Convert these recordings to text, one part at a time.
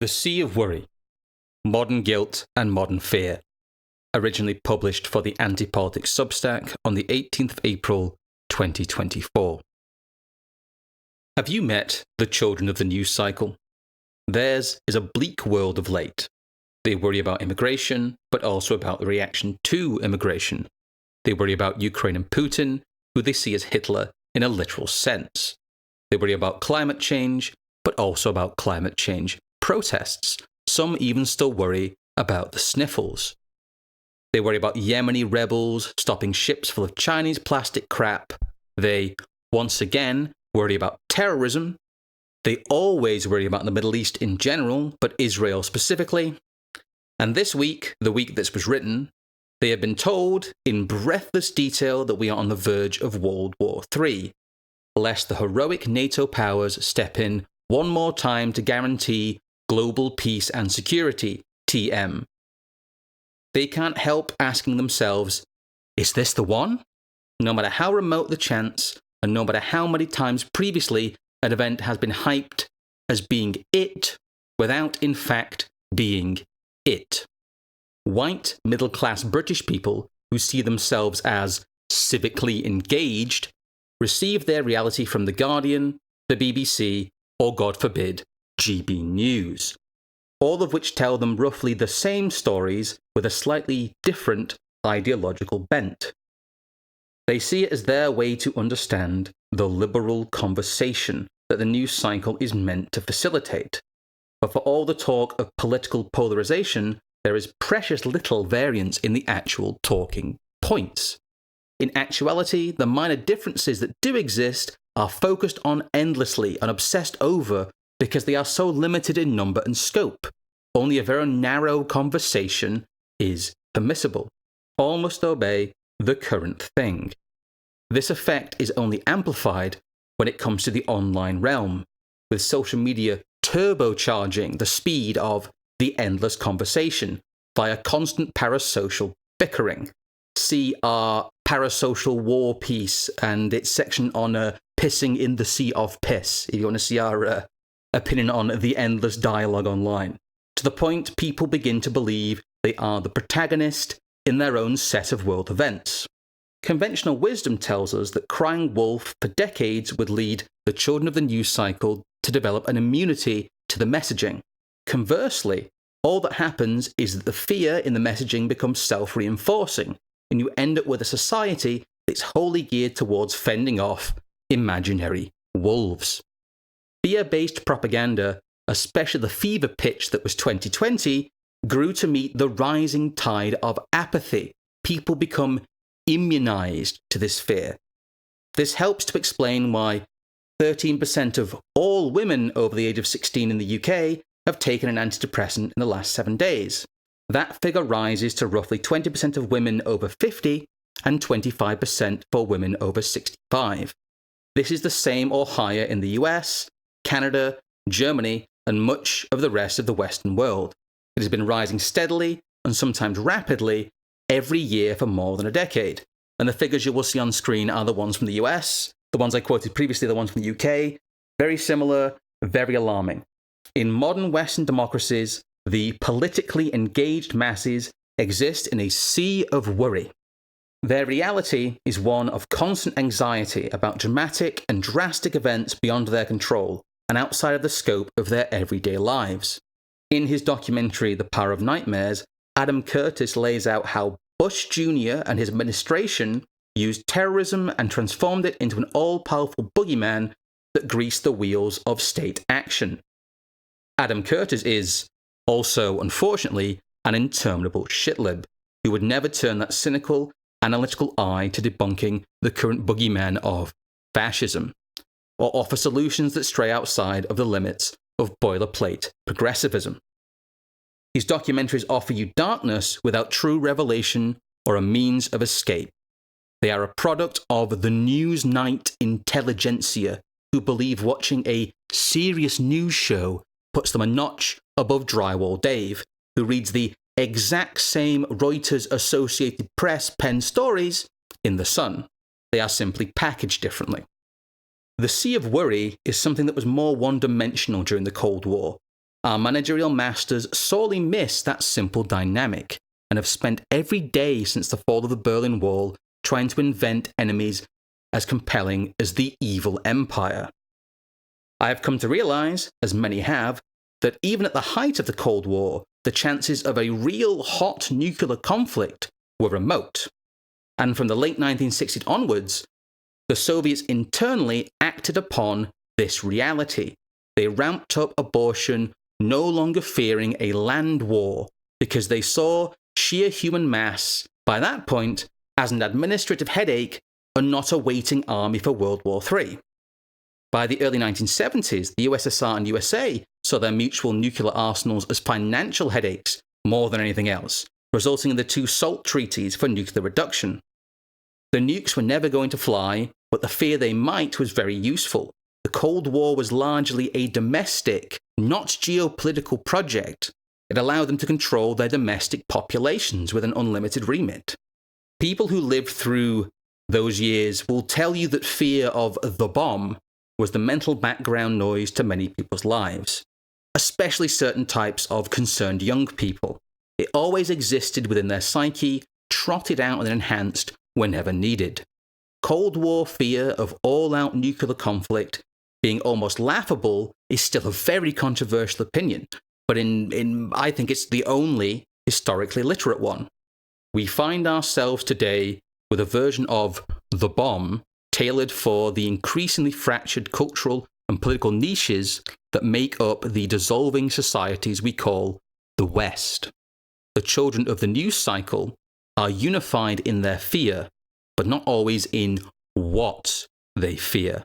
The Sea of Worry, Modern Guilt and Modern Fear, originally published for the Anti-Politics Substack on the 18th of April, 2024. Have you met the children of the news cycle? Theirs is a bleak world of late. They worry about immigration, but also about the reaction to immigration. They worry about Ukraine and Putin, who they see as Hitler in a literal sense. They worry about climate change, but also about climate change protests. Some even still worry about the sniffles. They worry about Yemeni rebels stopping ships full of Chinese plastic crap. They, once again, worry about terrorism. They always worry about the Middle East in general, but Israel specifically. And this week, the week this was written, they have been told in breathless detail that we are on the verge of World War III, lest the heroic NATO powers step in one more time to guarantee global peace and security, TM. They can't help asking themselves, is this the one? No matter how remote the chance, and no matter how many times previously an event has been hyped as being it, without in fact being it. White, middle-class British people who see themselves as civically engaged receive their reality from The Guardian, the BBC, or God forbid, GB News, all of which tell them roughly the same stories with a slightly different ideological bent. They see it as their way to understand the liberal conversation that the news cycle is meant to facilitate. But for all the talk of political polarization, there is precious little variance in the actual talking points. In actuality, the minor differences that do exist are focused on endlessly and obsessed over because they are so limited in number and scope. Only a very narrow conversation is permissible. All must obey the current thing. This effect is only amplified when it comes to the online realm, with social media turbocharging the speed of the endless conversation via constant parasocial bickering. See our parasocial war piece and its section on pissing in the sea of piss, if you want to see our opinion on the endless dialogue online. To the point people begin to believe they are the protagonist in their own set of world events. Conventional wisdom tells us that crying wolf for decades would lead the children of the news cycle to develop an immunity to the messaging. Conversely, all that happens is that the fear in the messaging becomes self-reinforcing, and you end up with a society that's wholly geared towards fending off imaginary wolves. Fear-based propaganda, especially the fever pitch that was 2020, grew to meet the rising tide of apathy. People become immunized to this fear. This helps to explain why 13% of all women over the age of 16 in the UK have taken an antidepressant in the last 7 days. That figure rises to roughly 20% of women over 50 and 25% for women over 65. This is the same or higher in the US, Canada, Germany, and much of the rest of the Western world. It has been rising steadily and sometimes rapidly every year for more than a decade. And the figures you will see on screen are the ones from the US, the ones I quoted previously, the ones from the UK. Very similar, very alarming. In modern Western democracies, the politically engaged masses exist in a sea of worry. Their reality is one of constant anxiety about dramatic and drastic events beyond their control and outside of the scope of their everyday lives. In his documentary The Power of Nightmares, Adam Curtis lays out how Bush Jr. and his administration used terrorism and transformed it into an all-powerful boogeyman that greased the wheels of state action. Adam Curtis is, also, unfortunately, an interminable shitlib who would never turn that cynical, analytical eye to debunking the current boogeyman of fascism, or offer solutions that stray outside of the limits of boilerplate progressivism. His documentaries offer you darkness without true revelation or a means of escape. They are a product of the Newsnight intelligentsia who believe watching a serious news show puts them a notch above Drywall Dave, who reads the exact same Reuters Associated Press penned stories in The Sun. They are simply packaged differently. The sea of worry is something that was more one-dimensional during the Cold War, Our managerial masters sorely miss that simple dynamic and have spent every day since the fall of the Berlin Wall trying to invent enemies as compelling as the evil empire. I have come to realize, as many have, that even at the height of the Cold War, the chances of a real hot nuclear conflict were remote. And from the late 1960s onwards, the Soviets internally acted upon this reality. They ramped up abortion, no longer fearing a land war, because they saw sheer human mass, by that point, as an administrative headache and not a waiting army for World War III. By the early 1970s, the USSR and USA saw their mutual nuclear arsenals as financial headaches more than anything else, resulting in the two SALT treaties for nuclear reduction. The nukes were never going to fly, but the fear they might was very useful. The Cold War was largely a domestic, not geopolitical project. It allowed them to control their domestic populations with an unlimited remit. People who lived through those years will tell you that fear of the bomb was the mental background noise to many people's lives, especially certain types of concerned young people. It always existed within their psyche, trotted out and enhanced whenever needed. Cold War fear of all-out nuclear conflict being almost laughable is still a very controversial opinion, but I think it's the only historically literate one. We find ourselves today with a version of the bomb tailored for the increasingly fractured cultural and political niches that make up the dissolving societies we call the West. The children of the news cycle are unified in their fear, but not always in what they fear.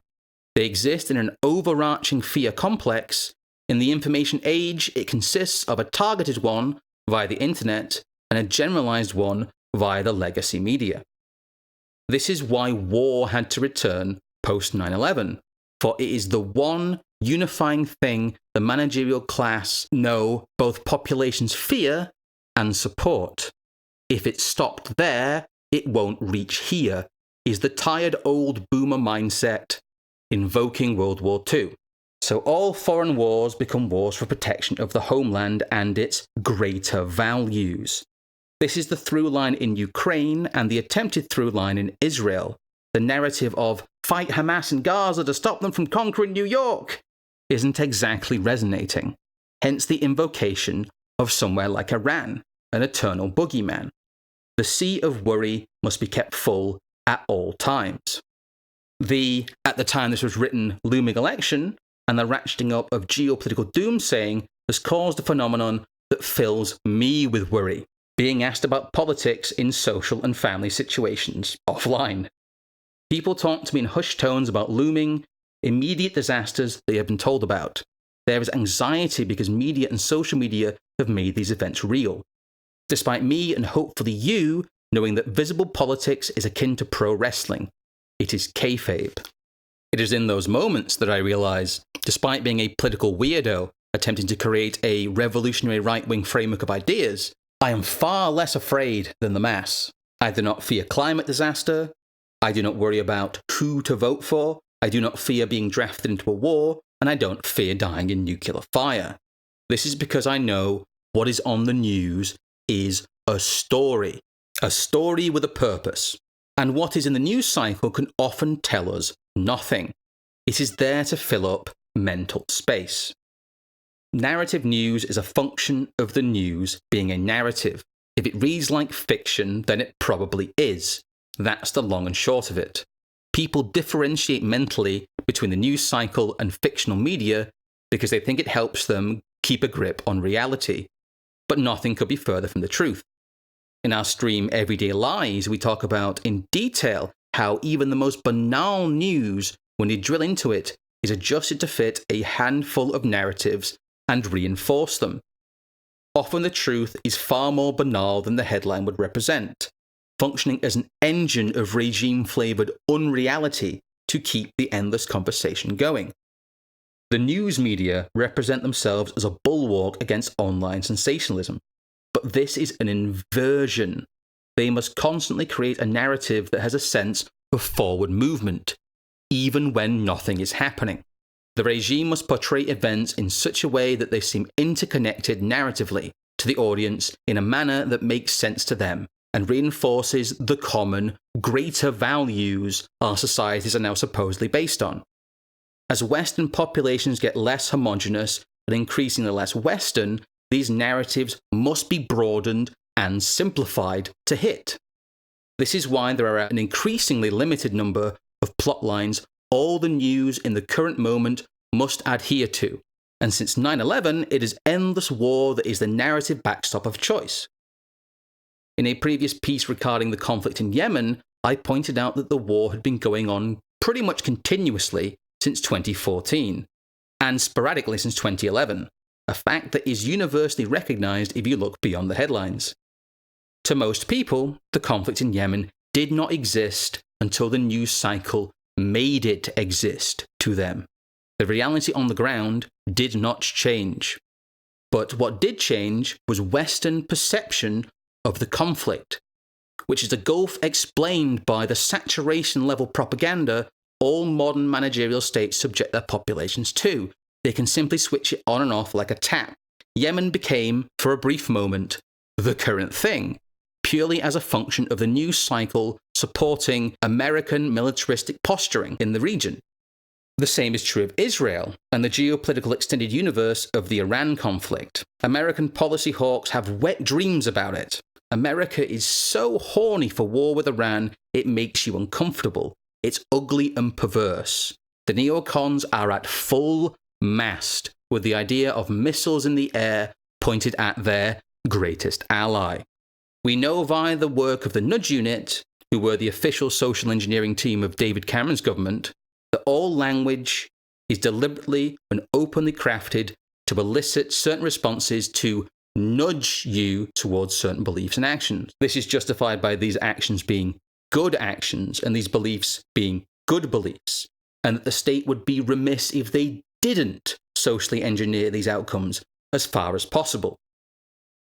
They exist in an overarching fear complex. In the information age, it consists of a targeted one via the internet and a generalized one via the legacy media. This is why war had to return post 9/11, for it is the one unifying thing the managerial class know both populations fear and support. If it stopped there, it won't reach here, is the tired old boomer mindset invoking World War II. So all foreign wars become wars for protection of the homeland and its greater values. This is the through line in Ukraine and the attempted through line in Israel. The narrative of fight Hamas in Gaza to stop them from conquering New York isn't exactly resonating. Hence the invocation of somewhere like Iran, an eternal boogeyman. The sea of worry must be kept full at all times. At the time this was written, looming election and the ratcheting up of geopolitical doomsaying has caused a phenomenon that fills me with worry. Being asked about politics in social and family situations offline. People talk to me in hushed tones about looming, immediate disasters they have been told about. There is anxiety because media and social media have made these events real. Despite me and hopefully you knowing that visible politics is akin to pro wrestling, it is kayfabe. It is in those moments that I realize, despite being a political weirdo attempting to create a revolutionary right-wing framework of ideas, I am far less afraid than the mass. I do not fear climate disaster. I do not worry about who to vote for. I do not fear being drafted into a war, and I don't fear dying in nuclear fire. This is because I know what is on the news is a story with a purpose. And what is in the news cycle can often tell us nothing. It is there to fill up mental space. Narrative news is a function of the news being a narrative. If it reads like fiction, then it probably is. That's the long and short of it. People differentiate mentally between the news cycle and fictional media because they think it helps them keep a grip on reality. But nothing could be further from the truth. In our stream Everyday Lies, we talk about in detail how even the most banal news, when you drill into it, is adjusted to fit a handful of narratives and reinforce them. Often the truth is far more banal than the headline would represent, functioning as an engine of regime-flavoured unreality to keep the endless conversation going. The news media represent themselves as a bulwark against online sensationalism, but this is an inversion. They must constantly create a narrative that has a sense of forward movement, even when nothing is happening. The regime must portray events in such a way that they seem interconnected narratively to the audience in a manner that makes sense to them and reinforces the common, greater values our societies are now supposedly based on. As Western populations get less homogenous and increasingly less Western, these narratives must be broadened and simplified to hit. This is why there are an increasingly limited number of plot lines all the news in the current moment must adhere to, and since 9/11, it is endless war that is the narrative backstop of choice. In a previous piece regarding the conflict in Yemen, I pointed out that the war had been going on pretty much continuously since 2014, and sporadically since 2011, a fact that is universally recognized if you look beyond the headlines. To most people, the conflict in Yemen did not exist until the news cycle made it exist to them. The reality on the ground did not change. But what did change was Western perception of the conflict, which is a gulf explained by the saturation level propaganda all modern managerial states subject their populations to. They can simply switch it on and off like a tap. Yemen became, for a brief moment, the current thing, purely as a function of the news cycle supporting American militaristic posturing in the region. The same is true of Israel and the geopolitical extended universe of the Iran conflict. American policy hawks have wet dreams about it. America is so horny for war with Iran, it makes you uncomfortable. It's ugly and perverse. The neocons are at full mast with the idea of missiles in the air pointed at their greatest ally. We know via the work of the Nudge Unit, who were the official social engineering team of David Cameron's government, that all language is deliberately and openly crafted to elicit certain responses to nudge you towards certain beliefs and actions. This is justified by these actions being good actions and these beliefs being good beliefs, and that the state would be remiss if they didn't socially engineer these outcomes as far as possible.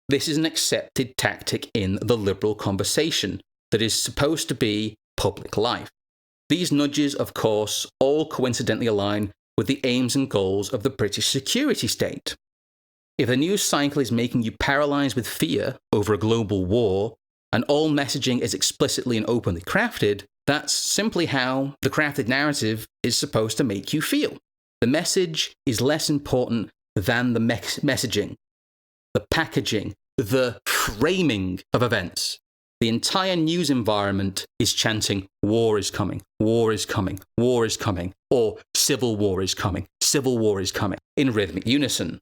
This is an accepted tactic in the liberal conversation that is supposed to be public life. These nudges, of course, all coincidentally align with the aims and goals of the British security state. If the news cycle is making you paralyzed with fear over a global war, and all messaging is explicitly and openly crafted, that's simply how the crafted narrative is supposed to make you feel. The message is less important than the messaging, the packaging, the framing of events. The entire news environment is chanting, war is coming, war is coming, war is coming, or civil war is coming, civil war is coming, in rhythmic unison.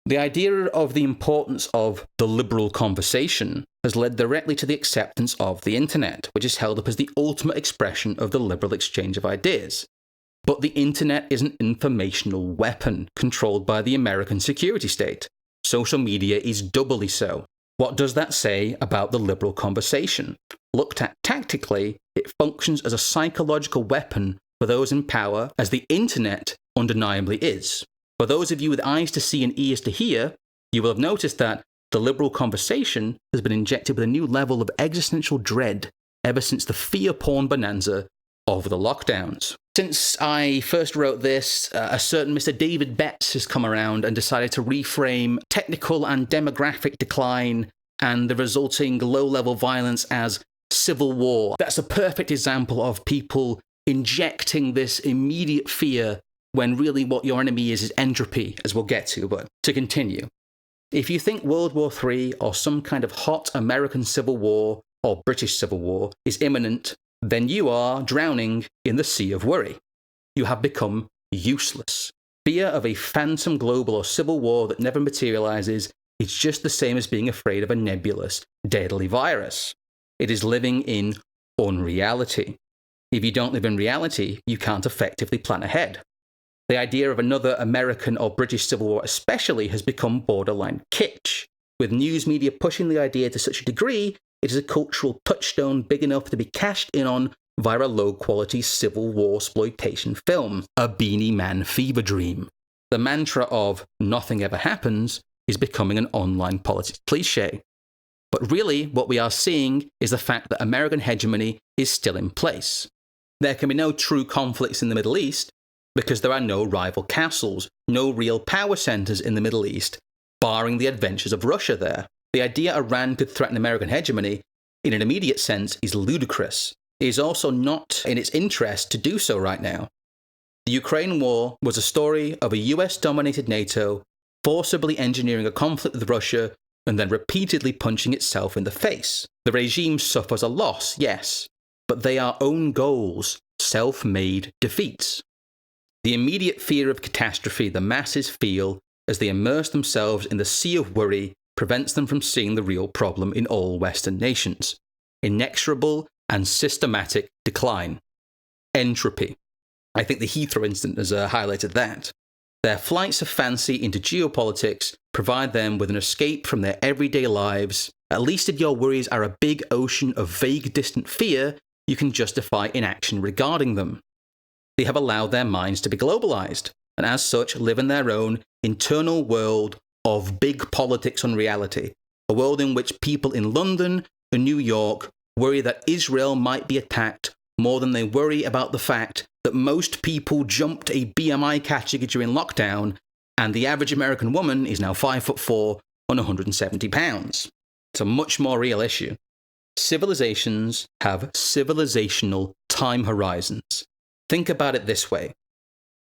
The idea of the importance of the liberal conversation has led directly to the acceptance of the internet, which is held up as the ultimate expression of the liberal exchange of ideas. But the internet is an informational weapon controlled by the American security state. Social media is doubly so. What does that say about the liberal conversation? Looked at tactically, it functions as a psychological weapon for those in power, as the internet undeniably is. For those of you with eyes to see and ears to hear, you will have noticed that the liberal conversation has been injected with a new level of existential dread ever since the fear porn bonanza of the lockdowns. Since I first wrote this, a certain Mr. David Betts has come around and decided to reframe technical and demographic decline and the resulting low-level violence as civil war. That's a perfect example of people injecting this immediate fear when really what your enemy is entropy, as we'll get to. But to continue, if you think World War III or some kind of hot American Civil War or British Civil War is imminent, then you are drowning in the sea of worry. You have become useless. Fear of a phantom global or civil war that never materializes is just the same as being afraid of a nebulous, deadly virus. It is living in unreality. If you don't live in reality, you can't effectively plan ahead. The idea of another American or British Civil War especially has become borderline kitsch, with news media pushing the idea to such a degree it is a cultural touchstone big enough to be cashed in on via a low-quality Civil War exploitation film, a Beanie Man fever dream. The mantra of nothing ever happens is becoming an online politics cliché. But really, what we are seeing is the fact that American hegemony is still in place. There can be no true conflicts in the Middle East because there are no rival castles, no real power centers in the Middle East, barring the adventures of Russia there. The idea Iran could threaten American hegemony, in an immediate sense, is ludicrous. It is also not in its interest to do so right now. The Ukraine war was a story of a US-dominated NATO forcibly engineering a conflict with Russia and then repeatedly punching itself in the face. The regime suffers a loss, yes, but they are own goals, self-made defeats. The immediate fear of catastrophe the masses feel as they immerse themselves in the sea of worry prevents them from seeing the real problem in all Western nations: inexorable and systematic decline. Entropy. I think the Heathrow incident has highlighted that. Their flights of fancy into geopolitics provide them with an escape from their everyday lives. At least if your worries are a big ocean of vague, distant fear, you can justify inaction regarding them. They have allowed their minds to be globalized, and as such live in their own internal world of big politics and reality, a world in which people in London and New York worry that Israel might be attacked more than they worry about the fact that most people jumped a BMI category during lockdown, and the average American woman is now 5'4" and 170 pounds. It's a much more real issue. Civilizations have civilizational time horizons. Think about it this way.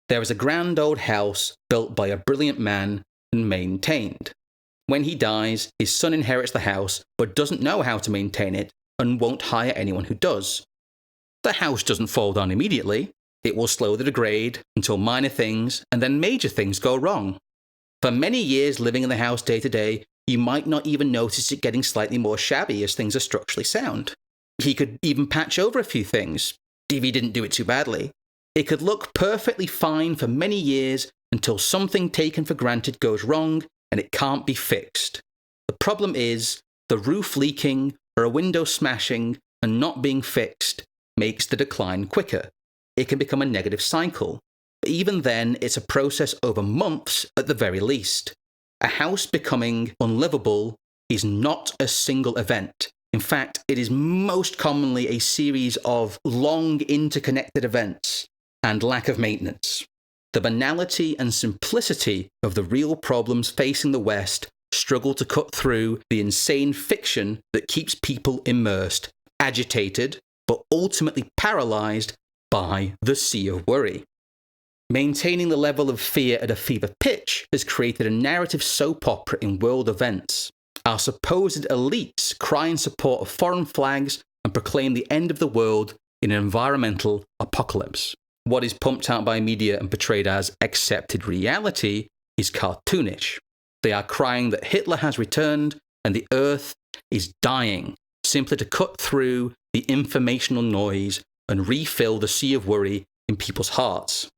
There is a grand old house built by a brilliant man and maintained. When he dies, his son inherits the house but doesn't know how to maintain it and won't hire anyone who does. The house doesn't fall down immediately. It will slowly degrade until minor things and then major things go wrong. For many years living in the house day to day, you might not even notice it getting slightly more shabby as things are structurally sound. He could even patch over a few things, if he didn't do it too badly. It could look perfectly fine for many years until something taken for granted goes wrong and it can't be fixed. The problem is, the roof leaking or a window smashing and not being fixed makes the decline quicker. It can become a negative cycle. But even then, it's a process over months at the very least. A house becoming unlivable is not a single event. In fact, it is most commonly a series of long interconnected events and lack of maintenance. The banality and simplicity of the real problems facing the West struggle to cut through the insane fiction that keeps people immersed, agitated, but ultimately paralyzed by the sea of worry. Maintaining the level of fear at a fever pitch has created a narrative soap opera in world events. Our supposed elites cry in support of foreign flags and proclaim the end of the world in an environmental apocalypse. What is pumped out by media and portrayed as accepted reality is cartoonish. They are crying that Hitler has returned and the earth is dying, simply to cut through the informational noise and refill the sea of worry in people's hearts.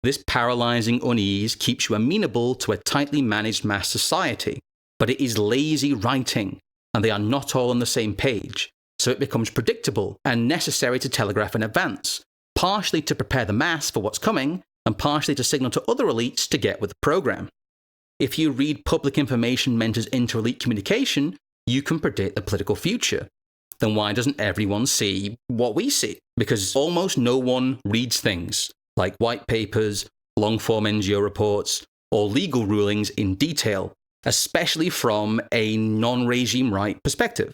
This paralyzing unease keeps you amenable to a tightly managed mass society, but it is lazy writing, and they are not all on the same page, so it becomes predictable and necessary to telegraph in advance, partially to prepare the mass for what's coming, and partially to signal to other elites to get with the program. If you read public information meant as inter-elite communication, you can predict the political future. Then why doesn't everyone see what we see? Because almost no one reads things like white papers, long-form NGO reports, or legal rulings in detail, especially from a non-regime right perspective.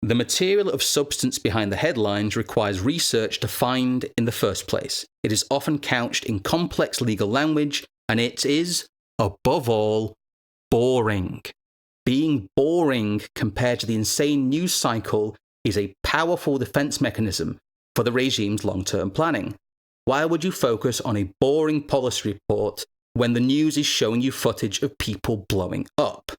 The material of substance behind the headlines requires research to find in the first place. It is often couched in complex legal language, and it is, above all, boring. Being boring compared to the insane news cycle is a powerful defense mechanism for the regime's long-term planning. Why would you focus on a boring policy report when the news is showing you footage of people blowing up?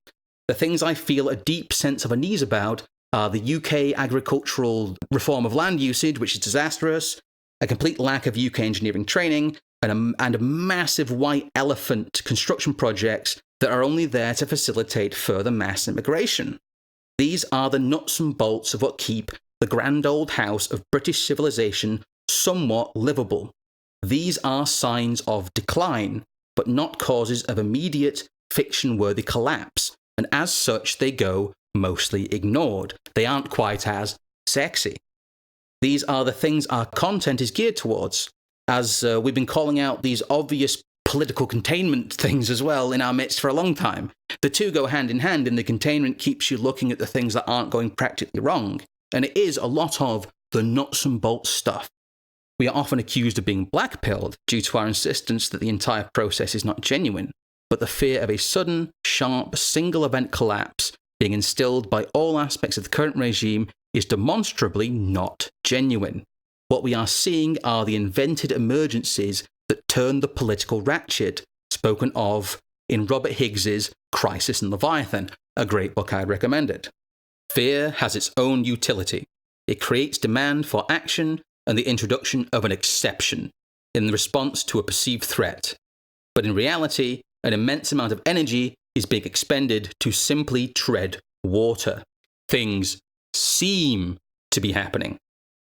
The things I feel a deep sense of unease about are the UK agricultural reform of land usage, which is disastrous, a complete lack of UK engineering training, and a massive white elephant construction projects that are only there to facilitate further mass immigration. These are the nuts and bolts of what keep the grand old house of British civilization somewhat livable. These are signs of decline, but not causes of immediate fiction-worthy collapse, and as such they go mostly ignored. They aren't quite as sexy. These are the things our content is geared towards, as we've been calling out these obvious political containment things as well in our midst for a long time. The two go hand in hand, and the containment keeps you looking at the things that aren't going practically wrong. And it is a lot of the nuts and bolts stuff. We are often accused of being blackpilled due to our insistence that the entire process is not genuine, but the fear of a sudden, sharp, single-event collapse being instilled by all aspects of the current regime is demonstrably not genuine. What we are seeing are the invented emergencies that turn the political ratchet, spoken of in Robert Higgs's Crisis in Leviathan, a great book I'd recommended. Fear has its own utility. It creates demand for action and the introduction of an exception in response to a perceived threat. But in reality, an immense amount of energy is being expended to simply tread water. Things seem to be happening,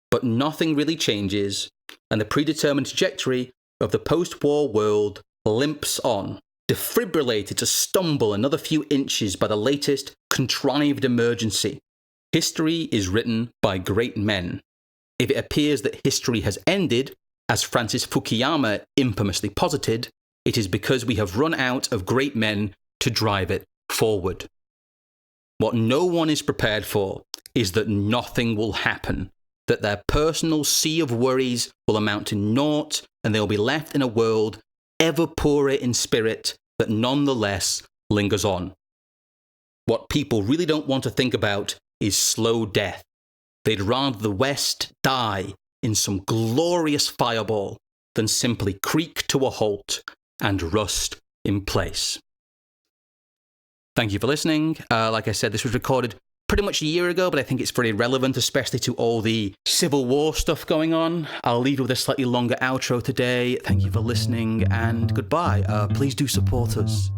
but nothing really changes, and the predetermined trajectory of the post-war world limps on, defibrillated to stumble another few inches by the latest contrived emergency. History is written by great men. If it appears that history has ended, as Francis Fukuyama infamously posited, it is because we have run out of great men to drive it forward. What no one is prepared for is that nothing will happen, that their personal sea of worries will amount to naught, and they will be left in a world ever poorer in spirit that nonetheless lingers on. What people really don't want to think about is slow death. They'd rather the West die in some glorious fireball than simply creak to a halt and rust in place. Thank you for listening. Like I said, this was recorded pretty much a year ago, but I think it's very relevant, especially to all the Civil War stuff going on. I'll leave you with a slightly longer outro today. Thank you for listening, and goodbye. Please do support us.